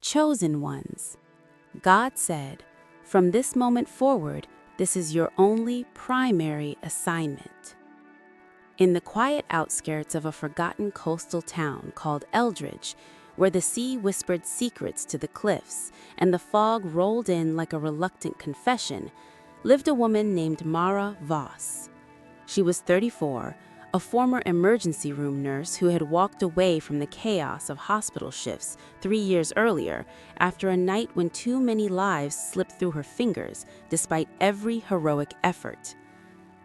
Chosen ones. God said, from this moment forward, this is your only primary assignment. In the quiet outskirts of a forgotten coastal town called Eldridge, where the sea whispered secrets to the cliffs and the fog rolled in like a reluctant confession, lived a woman named Mara Voss. She was 34, a former emergency room nurse who had walked away from the chaos of hospital shifts 3 years earlier after a night when too many lives slipped through her fingers despite every heroic effort.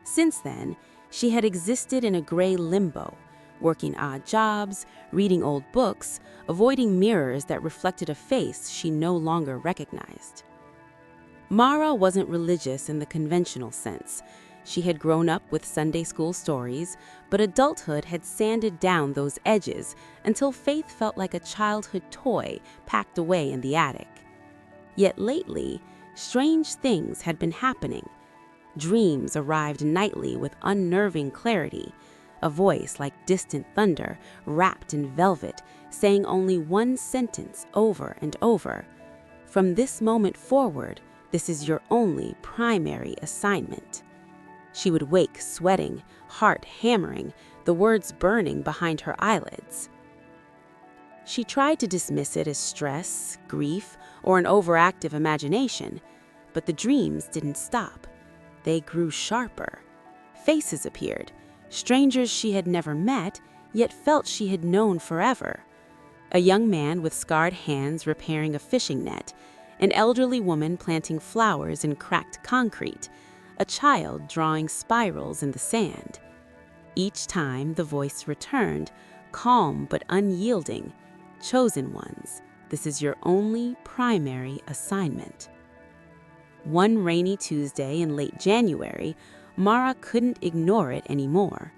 Since then, she had existed in a gray limbo, working odd jobs, reading old books, avoiding mirrors that reflected a face she no longer recognized. Mara wasn't religious in the conventional sense. She had grown up with Sunday school stories, but adulthood had sanded down those edges until faith felt like a childhood toy packed away in the attic. Yet lately, strange things had been happening. Dreams arrived nightly with unnerving clarity, a voice like distant thunder, wrapped in velvet, saying only one sentence over and over. From this moment forward, this is your only primary assignment. She would wake sweating, heart hammering, the words burning behind her eyelids. She tried to dismiss it as stress, grief, or an overactive imagination, but the dreams didn't stop. They grew sharper. Faces appeared, strangers she had never met, yet felt she had known forever. A young man with scarred hands repairing a fishing net, an elderly woman planting flowers in cracked concrete, a child drawing spirals in the sand. Each time the voice returned, calm but unyielding. Chosen ones, this is your only primary assignment. One rainy Tuesday in late January, Mara couldn't ignore it anymore.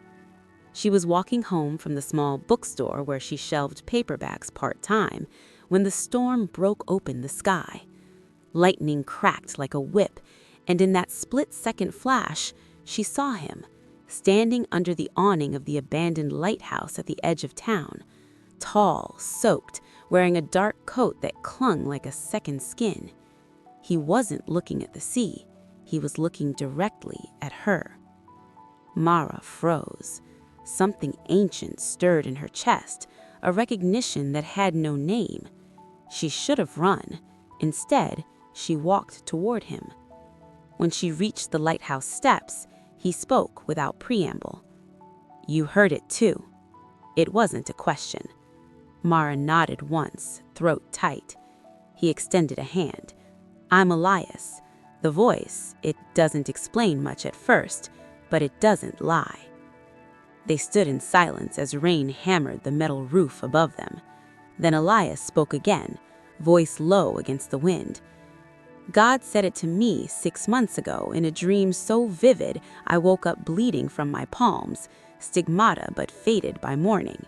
She was walking home from the small bookstore where she shelved paperbacks part-time when the storm broke open the sky. Lightning cracked like a whip, and in that split-second flash, she saw him, standing under the awning of the abandoned lighthouse at the edge of town, tall, soaked, wearing a dark coat that clung like a second skin. He wasn't looking at the sea, he was looking directly at her. Mara froze. Something ancient stirred in her chest, a recognition that had no name. She should have run. Instead, she walked toward him. When she reached the lighthouse steps, he spoke without preamble. "You heard it too." It wasn't a question. Mara nodded once, throat tight. He extended a hand. "I'm Elias." The voice, it doesn't explain much at first, but it doesn't lie. They stood in silence as rain hammered the metal roof above them. Then Elias spoke again, voice low against the wind. "God said it to me 6 months ago in a dream so vivid I woke up bleeding from my palms, stigmata but faded by morning.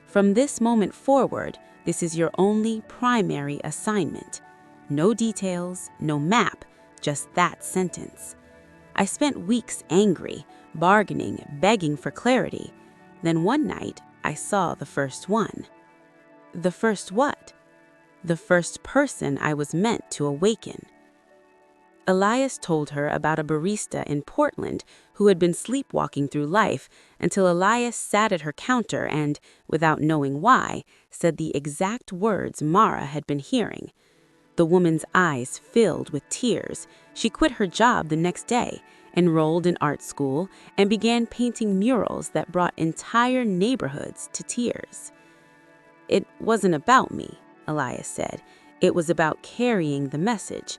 From this moment forward, this is your only primary assignment. No details, no map, just that sentence. I spent weeks angry, bargaining, begging for clarity. Then one night, I saw the first one." "The first what?" "The first person I was meant to awaken." Elias told her about a barista in Portland who had been sleepwalking through life until Elias sat at her counter and, without knowing why, said the exact words Mara had been hearing. The woman's eyes filled with tears. She quit her job the next day, enrolled in art school, and began painting murals that brought entire neighborhoods to tears. "It wasn't about me," Elias said. "It was about carrying the message.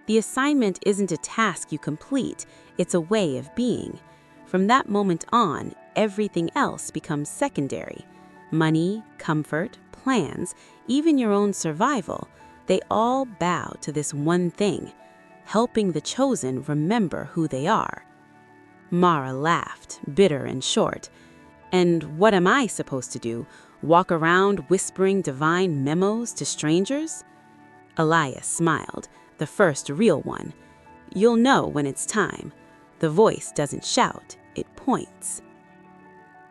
The assignment isn't a task you complete, it's a way of being. From that moment on, everything else becomes secondary. Money, comfort, plans, even your own survival, they all bow to this one thing, helping the chosen remember who they are." Mara laughed, bitter and short. "And what am I supposed to do? Walk around whispering divine memos to strangers?" Elias smiled, the first real one. "You'll know when it's time. The voice doesn't shout, it points."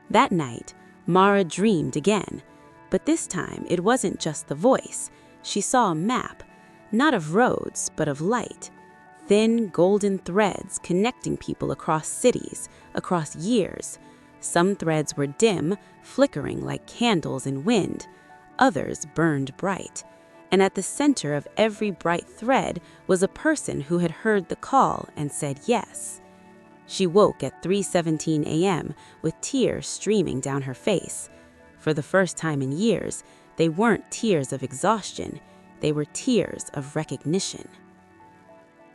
That night, Mara dreamed again, but this time it wasn't just the voice. She saw a map, not of roads, but of light. Thin, golden threads connecting people across cities, across years. Some threads were dim, flickering like candles in wind. Others burned bright. And at the center of every bright thread was a person who had heard the call and said yes. She woke at 3:17 a.m. with tears streaming down her face. For the first time in years, they weren't tears of exhaustion, they were tears of recognition.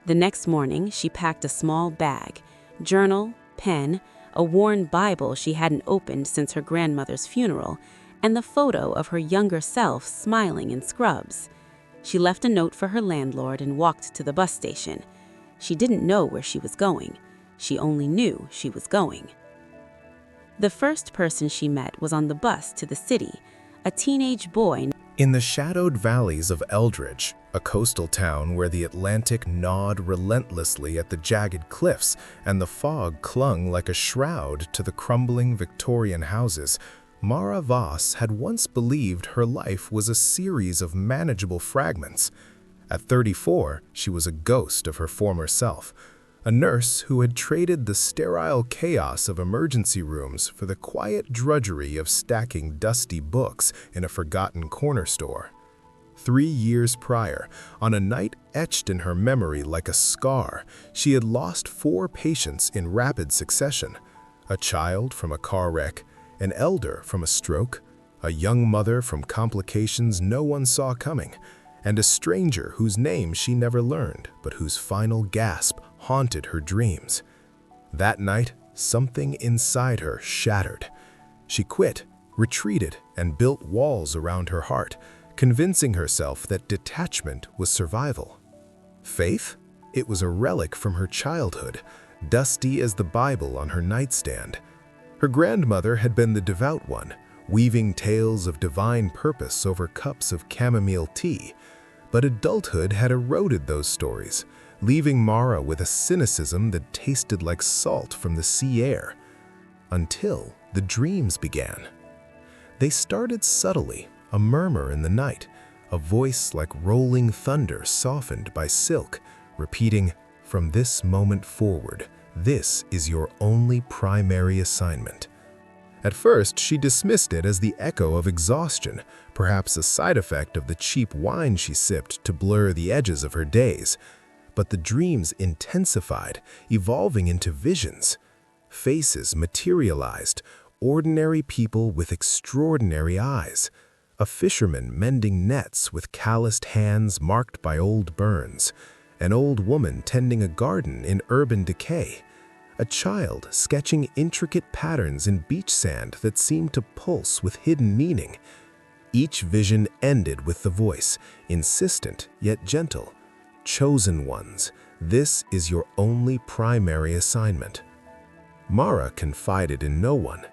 The next morning, she packed a small bag, journal, pen, a worn Bible she hadn't opened since her grandmother's funeral, and the photo of her younger self smiling in scrubs. She left a note for her landlord and walked to the bus station. She didn't know where she was going. She only knew she was going. The first person she met was on the bus to the city, a teenage boy. In the shadowed valleys of Eldridge, a coastal town where the Atlantic gnawed relentlessly at the jagged cliffs and the fog clung like a shroud to the crumbling Victorian houses, Mara Voss had once believed her life was a series of manageable fragments. At 34, she was a ghost of her former self, a nurse who had traded the sterile chaos of emergency rooms for the quiet drudgery of stacking dusty books in a forgotten corner store. 3 years prior, on a night etched in her memory like a scar, she had lost 4 patients in rapid succession: a child from a car wreck, an elder from a stroke, a young mother from complications no one saw coming, and a stranger whose name she never learned, but whose final gasp haunted her dreams. That night, something inside her shattered. She quit, retreated, and built walls around her heart, convincing herself that detachment was survival. Faith? It was a relic from her childhood, dusty as the Bible on her nightstand. Her grandmother had been the devout one, weaving tales of divine purpose over cups of chamomile tea. But adulthood had eroded those stories, leaving Mara with a cynicism that tasted like salt from the sea air. Until the dreams began. They started subtly, a murmur in the night, a voice like rolling thunder softened by silk, repeating, "From this moment forward, this is your only primary assignment." At first, she dismissed it as the echo of exhaustion, perhaps a side effect of the cheap wine she sipped to blur the edges of her days. But the dreams intensified, evolving into visions. Faces materialized, ordinary people with extraordinary eyes. A fisherman mending nets with calloused hands marked by old burns. An old woman tending a garden in urban decay. A child sketching intricate patterns in beach sand that seemed to pulse with hidden meaning. Each vision ended with the voice, insistent yet gentle. "Chosen ones, this is your only primary assignment." Mara confided in no one.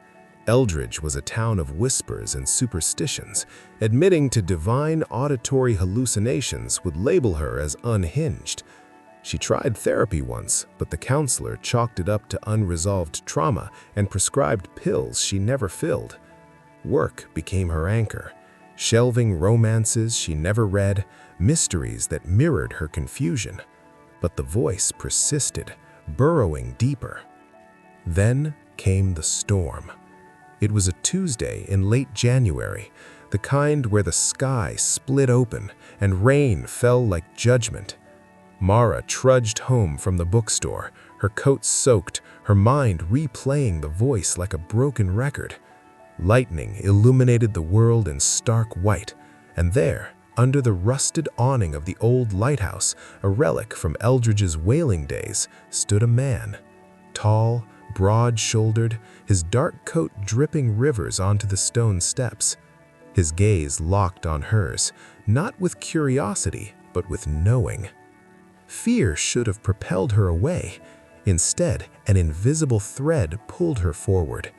Eldridge was a town of whispers and superstitions. Admitting to divine auditory hallucinations would label her as unhinged. She tried therapy once, but the counselor chalked it up to unresolved trauma and prescribed pills she never filled. Work became her anchor, shelving romances she never read, mysteries that mirrored her confusion. But the voice persisted, burrowing deeper. Then came the storm. It was a Tuesday in late January, the kind where the sky split open and rain fell like judgment. Mara trudged home from the bookstore, her coat soaked, her mind replaying the voice like a broken record. Lightning illuminated the world in stark white, and there, under the rusted awning of the old lighthouse, a relic from Eldridge's whaling days, stood a man. Tall, broad-shouldered, his dark coat dripping rivers onto the stone steps. His gaze locked on hers, not with curiosity, but with knowing. Fear should have propelled her away. Instead, an invisible thread pulled her forward.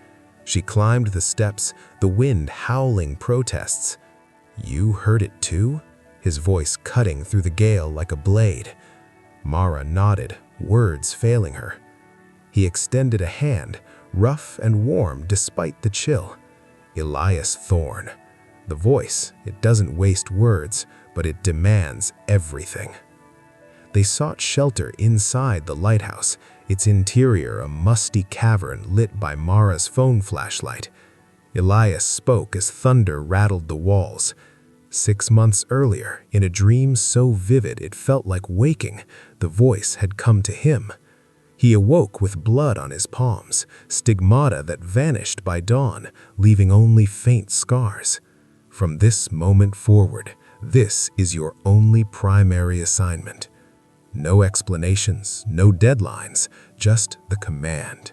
She climbed the steps, the wind howling protests. "You heard it too?" His voice cutting through the gale like a blade. Mara nodded, words failing her. He extended a hand, rough and warm despite the chill. "Elias Thorne." The voice, it doesn't waste words, but it demands everything. They sought shelter inside the lighthouse, its interior a musty cavern lit by Mara's phone flashlight. Elias spoke as thunder rattled the walls. 6 months earlier, in a dream so vivid it felt like waking, the voice had come to him. He awoke with blood on his palms, stigmata that vanished by dawn, leaving only faint scars. From this moment forward, this is your only primary assignment. No explanations, no deadlines, just the command.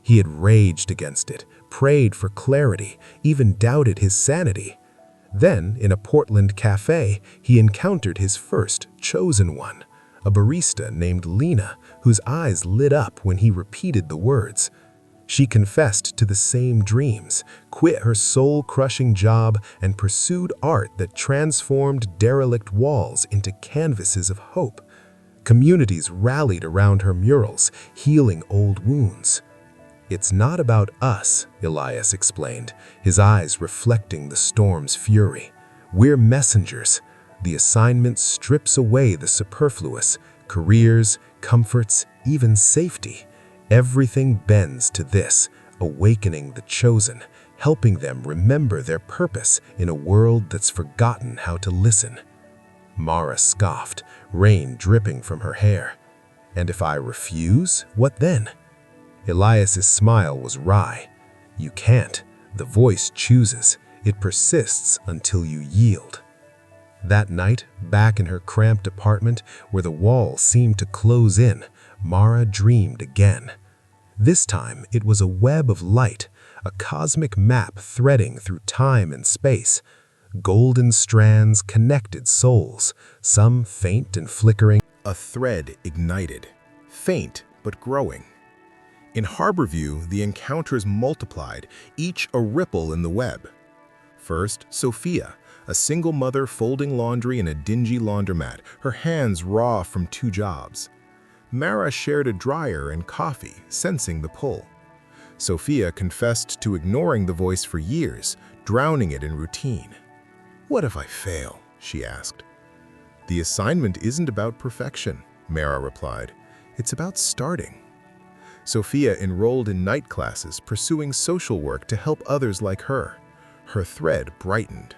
He had raged against it, prayed for clarity, even doubted his sanity. Then, in a Portland cafe, he encountered his first chosen one, a barista named Lena, whose eyes lit up when he repeated the words. She confessed to the same dreams, quit her soul-crushing job, and pursued art that transformed derelict walls into canvases of hope. Communities rallied around her murals, healing old wounds. "It's not about us," Elias explained, his eyes reflecting the storm's fury. "We're messengers. The assignment strips away the superfluous, careers, comforts, even safety. Everything bends to this, awakening the chosen, helping them remember their purpose in a world that's forgotten how to listen." Mara scoffed, rain dripping from her hair. "And if I refuse, what then?" Elias's smile was wry. "You can't. The voice chooses. It persists until you yield." That night, back in her cramped apartment, where the walls seemed to close in, Mara dreamed again. This time, it was a web of light, a cosmic map threading through time and space. Golden strands connected souls, some faint and flickering. A thread ignited, faint but growing. In Harborview, the encounters multiplied, each a ripple in the web. First, Sophia, a single mother folding laundry in a dingy laundromat, her hands raw from 2 jobs. Mara shared a dryer and coffee, sensing the pull. Sophia confessed to ignoring the voice for years, drowning it in routine. "What if I fail?" she asked. "The assignment isn't about perfection," Mara replied. "It's about starting." Sophia enrolled in night classes, pursuing social work to help others like her. Her thread brightened.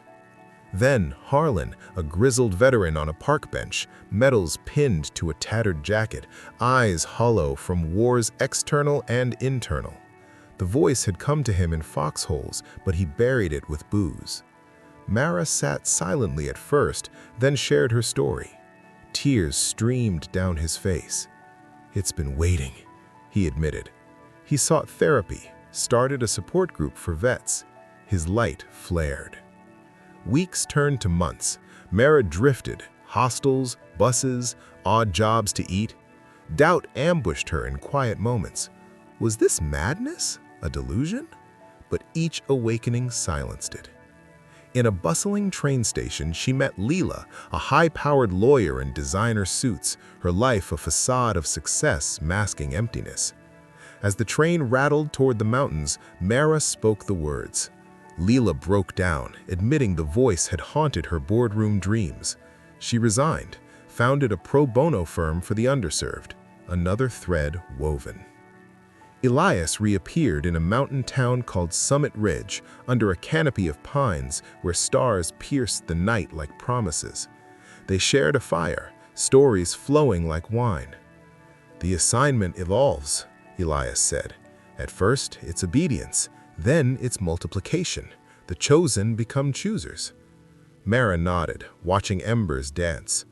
Then Harlan, a grizzled veteran on a park bench, medals pinned to a tattered jacket, eyes hollow from war's external and internal. The voice had come to him in foxholes, but he buried it with booze. Mara sat silently at first, then shared her story. Tears streamed down his face. "It's been waiting," he admitted. He sought therapy, started a support group for vets. His light flared. Weeks turned to months. Mara drifted, hostels, buses, odd jobs to eat. Doubt ambushed her in quiet moments. Was this madness? A delusion? But each awakening silenced it. In a bustling train station, she met Leela, a high-powered lawyer in designer suits, her life a facade of success masking emptiness. As the train rattled toward the mountains, Mara spoke the words. Leela broke down, admitting the voice had haunted her boardroom dreams. She resigned, founded a pro bono firm for the underserved, another thread woven. Elias reappeared in a mountain town called Summit Ridge, under a canopy of pines where stars pierced the night like promises. They shared a fire, stories flowing like wine. "The assignment evolves," Elias said. "At first, it's obedience, then it's multiplication. The chosen become choosers." Mara nodded, watching embers dance.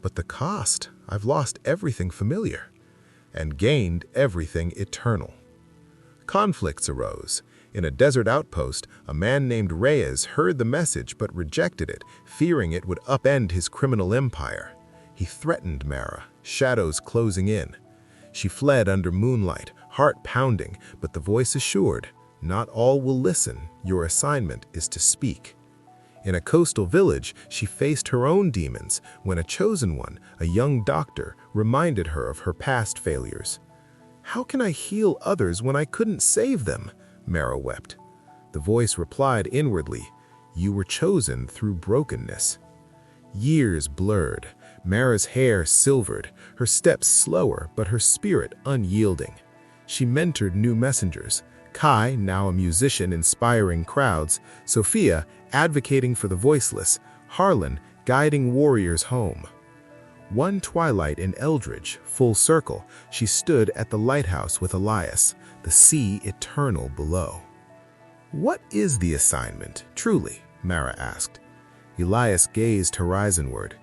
"But the cost? I've lost everything familiar." "And gained everything eternal." Conflicts arose. In a desert outpost, a man named Reyes heard the message but rejected it, fearing it would upend his criminal empire. He threatened Mara, shadows closing in. She fled under moonlight, heart pounding, but the voice assured, "Not all will listen. Your assignment is to speak." In a coastal village, she faced her own demons when a chosen one, a young doctor, reminded her of her past failures. "How can I heal others when I couldn't save them?" Mara wept. The voice replied inwardly, "You were chosen through brokenness." Years blurred, Mara's hair silvered, her steps slower but her spirit unyielding. She mentored new messengers, Kai, now a musician inspiring crowds, Sophia advocating for the voiceless, Harlan guiding warriors home. One twilight in Eldridge, full circle, she stood at the lighthouse with Elias, the sea eternal below. "What is the assignment, truly?" Mara asked. Elias gazed horizonward.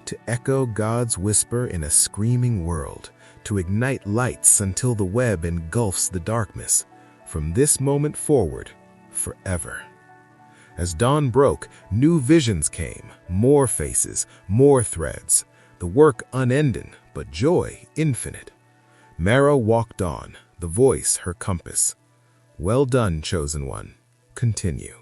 "To echo God's whisper in a screaming world, to ignite lights until the web engulfs the darkness, from this moment forward, forever." As dawn broke, new visions came, more faces, more threads, the work unending, but joy infinite. Mara walked on, the voice her compass. "Well done, chosen one. Continue."